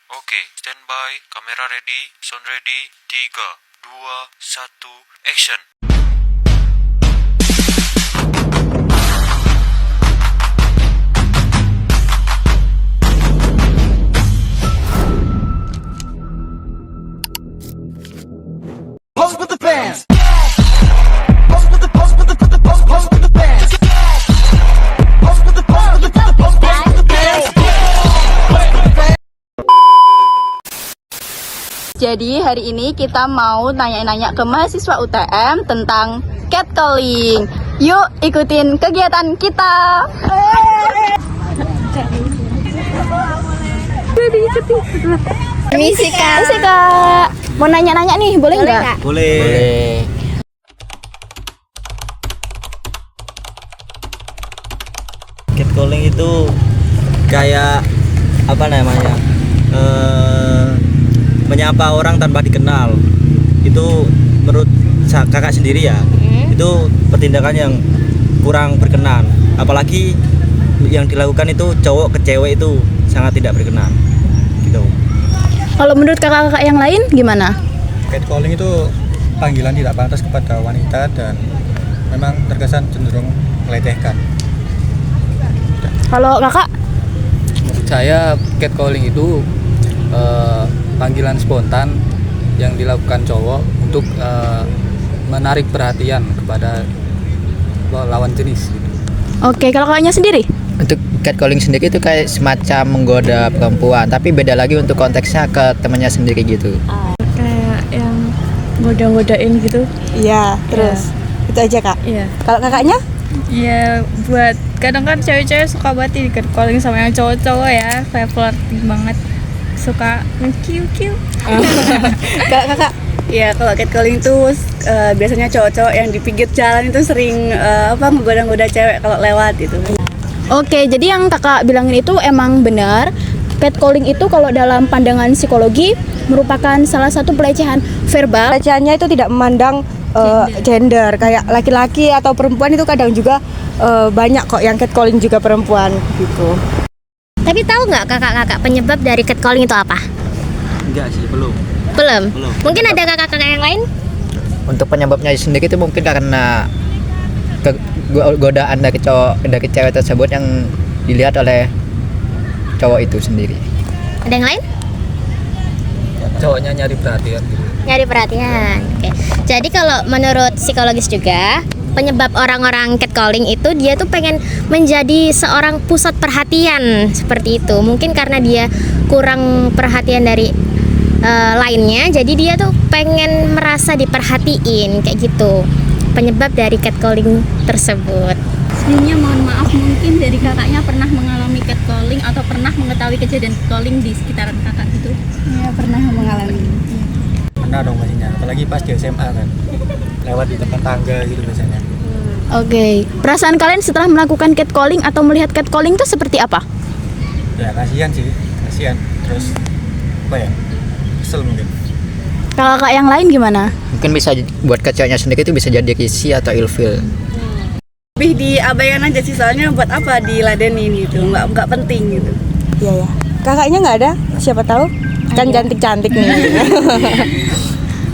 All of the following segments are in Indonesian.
Oke, standby, kamera ready, sound ready, 3, 2, 1, action. Pose with the bands. Pose with the pose with the pose with the bands. Pose with the pose with the pose with the bands. Jadi hari ini kita mau nanya-nanya ke mahasiswa UTM tentang catcalling. Yuk ikutin kegiatan kita. Misi kak. Mau nanya-nanya nih, boleh nggak? Boleh. Catcalling itu kayak apa namanya? Menyapa orang tanpa dikenal. Itu menurut kakak sendiri ya. Itu pertindakan yang kurang berkenan. Apalagi yang dilakukan itu cowok ke cewek itu sangat tidak berkenan. Gitu. Kalau menurut kakak-kakak yang lain gimana? Catcalling itu panggilan tidak pantas kepada wanita dan memang terkesan cenderung melecehkan. Kalau kakak? Menurut saya catcalling itu panggilan spontan yang dilakukan cowok untuk menarik perhatian kepada lawan jenis. Oke, kalau kakaknya sendiri? Untuk catcalling sendiri itu kayak semacam menggoda perempuan, tapi beda lagi untuk konteksnya ke temannya sendiri gitu. Kayak yang goda-godain gitu. Iya, terus itu aja kak. Iya. Kalau kakaknya? Iya, buat kadang kan cewek-cewek suka banget di catcalling sama yang cowok-cowok ya, kayak flirting banget. Suka nge-kiu-kiu. Kalau kakak? Ya kalau catcalling itu biasanya cowok-cowok yang di pinggir jalan itu sering menggoda-goda cewek kalau lewat gitu. Oke, jadi yang kakak bilangin itu emang benar. Catcalling itu kalau dalam pandangan psikologi merupakan salah satu pelecehan verbal. Pelecehannya itu tidak memandang gender, kayak laki-laki atau perempuan itu kadang juga banyak kok yang catcalling juga perempuan gitu. Tapi tahu nggak kakak-kakak penyebab dari catcalling itu apa? Enggak sih, belum. Belum. Mungkin ada kakak-kakak yang lain? Untuk penyebabnya sendiri itu mungkin karena godaan dari cewek tersebut yang dilihat oleh cowok itu sendiri. Ada yang lain? Cowoknya nyari perhatian gitu. Nyari perhatian. Oke. Jadi kalau menurut psikologis juga penyebab orang-orang catcalling itu dia tuh pengen menjadi seorang pusat perhatian seperti itu. Mungkin karena dia kurang perhatian dari lainnya, jadi dia tuh pengen merasa diperhatiin kayak gitu. Penyebab dari catcalling tersebut. Sebelumnya mohon maaf, mungkin dari kakaknya pernah mengalami catcalling atau pernah mengetahui kejadian catcalling di sekitaran kakak gitu? Ya pernah mengalami. Pernah dong pastinya, apalagi pas di SMA kan. Lewat di depan tangga gitu biasanya. Oke, perasaan kalian setelah melakukan catcalling atau melihat catcalling itu seperti apa? Ya kasihan sih, kasihan. Terus apa ya? Kesel mungkin. Kalau kakak yang lain gimana? Mungkin bisa buat ke ceweknya sendiri itu bisa jadi risih atau ilfil. Lebih diabaikan aja sih, soalnya buat apa diladenin gitu, nggak penting gitu. Iya ya. Kakaknya nggak ada? Siapa tahu? Kan cantik-cantik nih.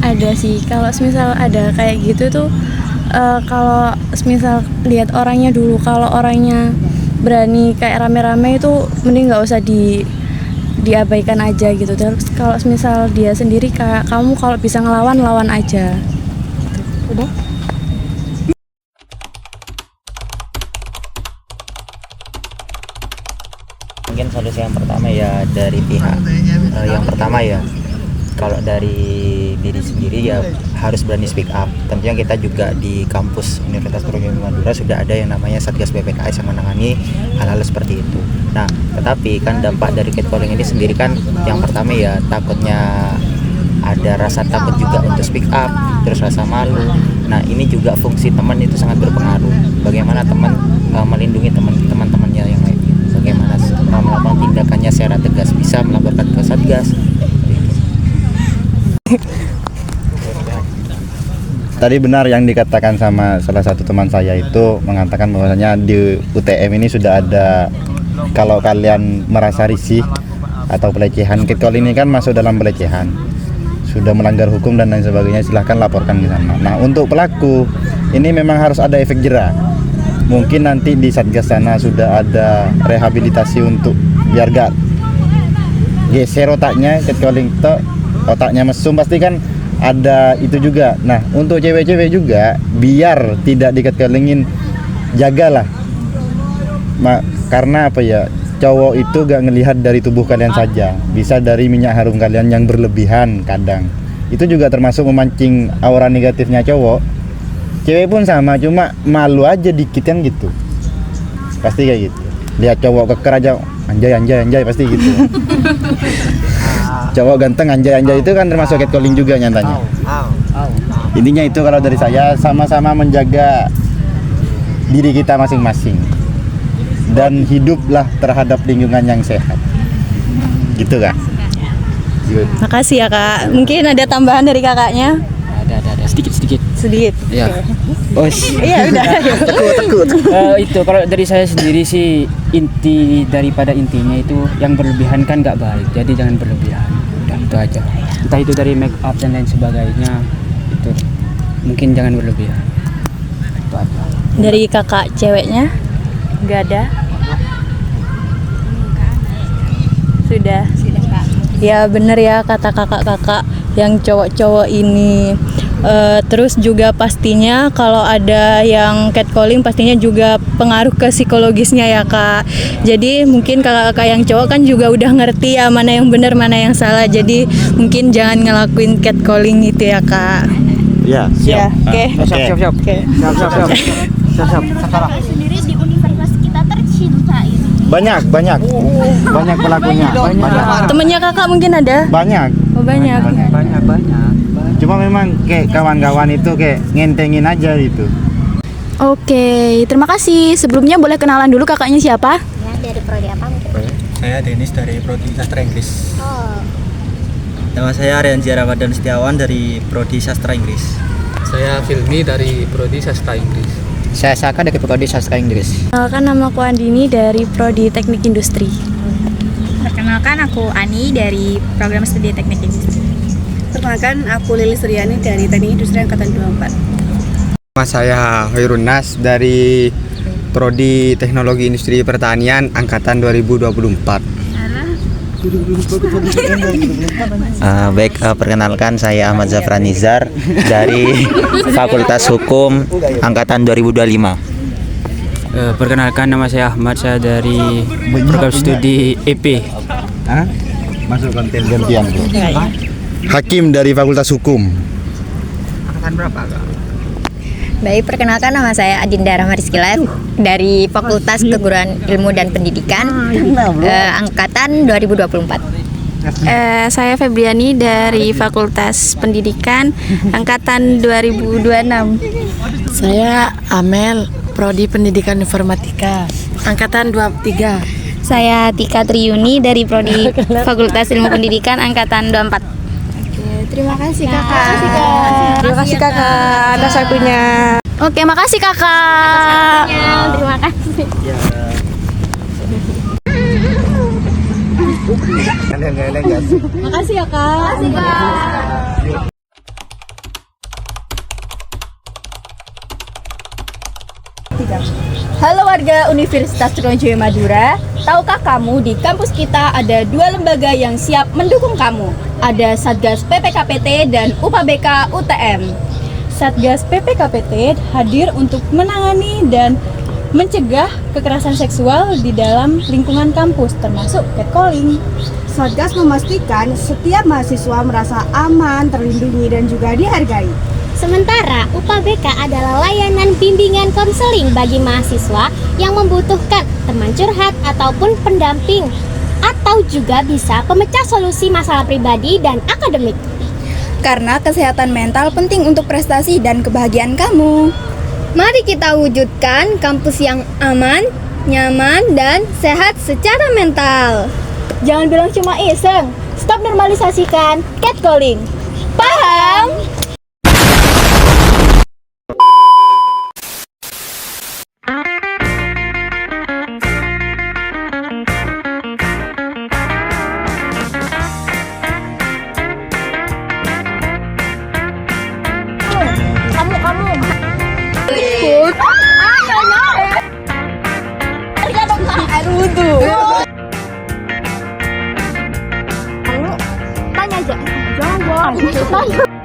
Ada sih, kalau misal ada kayak gitu tuh kalau misal lihat orangnya dulu, kalau orangnya berani kayak rame-rame itu mending nggak usah diabaikan aja gitu. Terus kalau misal dia sendiri kayak kamu kalau bisa ngelawan lawan aja. Udah? Mungkin solusi yang pertama ya dari pihak yang pertama ya, kalau dari diri sendiri ya harus berani speak up. Tentunya kita juga di kampus Universitas Trunojoyo Madura sudah ada yang namanya Satgas PPKS yang menangani hal-hal seperti itu. Nah, tetapi kan dampak dari catcalling ini sendiri kan yang pertama ya takutnya ada rasa takut juga untuk speak up, terus rasa malu. Nah, ini juga fungsi teman itu sangat berpengaruh. Bagaimana teman melindungi teman-temannya yang lain. Bagaimana melakukan tindakannya secara tegas, bisa melaporkan ke Satgas. Tadi benar yang dikatakan sama salah satu teman saya itu mengatakan bahwasanya di UTM ini sudah ada, kalau kalian merasa risih atau pelecehan. Catcalling ini kan masuk dalam pelecehan, sudah melanggar hukum dan lain sebagainya, silahkan laporkan ke sana. Nah, untuk pelaku ini memang harus ada efek jera. Mungkin nanti di Satgas sana sudah ada rehabilitasi untuk biar gak geser otaknya. Catcalling itu otaknya mesum pasti kan ada itu juga. Nah, untuk cewek-cewek juga biar tidak di-catcallingin, jagalah. Karena apa ya, cowok itu gak ngelihat dari tubuh kalian saja, bisa dari minyak harum kalian yang berlebihan kadang. Itu juga termasuk memancing aura negatifnya cowok. Cewek pun sama, cuma malu aja dikit kan gitu. Pasti kayak gitu. Lihat cowok keker aja, anjay pasti gitu. Cowok ganteng anjay itu kan termasuk catcalling juga nyatanya. Intinya itu kalau dari saya, sama-sama menjaga diri kita masing-masing dan hiduplah terhadap lingkungan yang sehat. Gitu kan? Makasih ya Kak. Mungkin ada tambahan dari kakaknya? Ada sedikit. Iya. Oh, Iya udah. Takut. Itu kalau dari saya sendiri sih, inti daripada intinya itu yang berlebihan kan nggak baik, jadi jangan berlebihan. Udah itu aja. Entah itu dari make up dan lain sebagainya, itu mungkin jangan berlebihan. Itu aja. Dari kakak ceweknya? Nggak ada? Sudah Kak. Ya bener ya kata kakak-kakak yang cowok-cowok ini. Terus juga pastinya kalau ada yang catcalling pastinya juga pengaruh ke psikologisnya ya Kak. Jadi mungkin kakak-kakak yang cowok kan juga udah ngerti ya mana yang benar mana yang salah. Jadi mungkin jangan ngelakuin catcalling itu ya Kak. Ya, Ya, oke. Siap. Oke. Siap. Sendiri di universitas kita tercinta ini. banyak pelakunya. Banyak. Temennya kakak mungkin ada? Banyak. Oh, banyak. Cuma memang kayak kawan-kawan itu kayak ngentengin aja gitu. Oke, terima kasih. Sebelumnya boleh kenalan dulu kakaknya siapa? Ya, dari prodi apa mungkin? Saya Denis dari Prodi Sastra Inggris. Oh, Nama saya Aryanzi Ramadan Setiawan dari Prodi Sastra Inggris. Saya Filmi dari Prodi Sastra Inggris. Saya Saka dari Prodi Sastra Inggris. Perkenalkan nama aku Andini dari Prodi Teknik Industri. Perkenalkan aku Ani dari Program Studi Teknik Industri. Perkenalkan aku Lilis Suryani dari Teknik Industri Angkatan 24. Nama saya Hoirun Nas dari Prodi Teknologi Industri Pertanian Angkatan 2024. Perkenalkan saya Ahmad Zafran Nizar dari Fakultas Hukum Angkatan 2025. Perkenalkan nama saya Ahmad, saya dari program studi EP. Masuk konten gantian tuh. Hakim dari Fakultas Hukum. Angkatan berapa Kak? Baik, perkenalkan nama saya Adinda Rahmariskilat dari Fakultas Keguruan Ilmu dan Pendidikan Angkatan 2024. Saya Febriani dari Fakultas Pendidikan Angkatan 2026. Saya Amel, Prodi Pendidikan Informatika Angkatan 23. saya Tika Triyuni dari Prodi Fakultas Ilmu Pendidikan Angkatan 24. Terima kasih kakak. Terima kasih kakak atas waktunya. Oke, makasih kakak. Terima kasih. Makasih ya kak. Halo warga Universitas Trunojoyo Madura, tahukah kamu di kampus kita ada dua lembaga yang siap mendukung kamu? Ada Satgas PPKPT dan UPBK UTM. Satgas PPKPT hadir untuk menangani dan mencegah kekerasan seksual di dalam lingkungan kampus, termasuk catcalling. Satgas memastikan setiap mahasiswa merasa aman, terlindungi, dan juga dihargai. Sementara UPBK adalah layanan bimbingan konseling bagi mahasiswa yang membutuhkan teman curhat ataupun pendamping, atau juga bisa pemecah solusi masalah pribadi dan akademik. Karena kesehatan mental penting untuk prestasi dan kebahagiaan kamu. Mari kita wujudkan kampus yang aman, nyaman, dan sehat secara mental. Jangan bilang cuma iseng. Stop normalisasikan catcalling. Paham? Jawa.